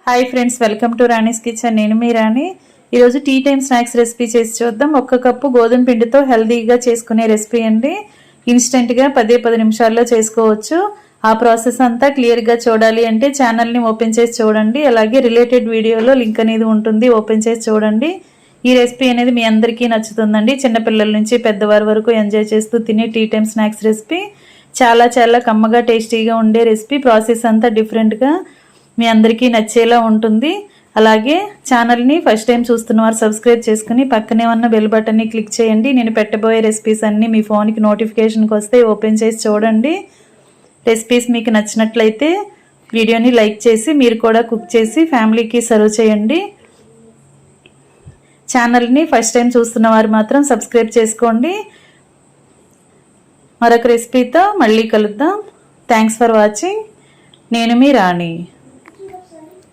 Hi friends, welcome to Rani's kitchen. నేను మీ రాణి. ఈరోజు tea time snacks recipe చేసి చూద్దాం. 1 కప్పు గోధుమ పిండితో హెల్దీగా చేసుకునే రెసిపీ అండి. ఇన్స్టెంట్గా 10 నిమిషాల్లో చేసుకోవచ్చు. ఆ ప్రాసెస్ అంతా క్లియర్గా చూడాలి అంటే ఛానల్ని ఓపెన్ చేసి చూడండి. అలాగే రిలేటెడ్ వీడియోలో లింక్ అనేది ఉంటుంది, ఓపెన్ చేసి చూడండి. ఈ రెసిపీ అనేది మీ అందరికీ నచ్చుతుందండి. చిన్నపిల్లల నుంచి పెద్దవారి వరకు ఎంజాయ్ చేస్తూ తినే టీ టైమ్ స్నాక్స్ రెసిపీ. చాలా కమ్మగా టేస్టీగా ఉండే రెసిపీ. ప్రాసెస్ అంతా డిఫరెంట్గా మీ అందరికీ నచ్చేలా ఉంటుంది. అలాగే ఛానల్ని ఫస్ట్ టైం చూస్తున్నవారు సబ్స్క్రైబ్ చేసుకుని పక్కనే ఉన్న బెల్ బటన్ని క్లిక్ చేయండి. నేను పెట్టబోయే రెసిపీస్ అన్నీ మీ ఫోన్కి నోటిఫికేషన్కి వస్తే ఓపెన్ చేసి చూడండి. రెసిపీస్ మీకు నచ్చినట్లయితే వీడియోని లైక్ చేసి మీరు కూడా కుక్ చేసి ఫ్యామిలీకి సర్వ్ చేయండి. ఛానల్ని ఫస్ట్ టైం చూస్తున్న వారు మాత్రం సబ్స్క్రైబ్ చేసుకోండి. మరొక రెసిపీతో మళ్ళీ కలుద్దాం. Thanks for watching. నేను మీ రాణి.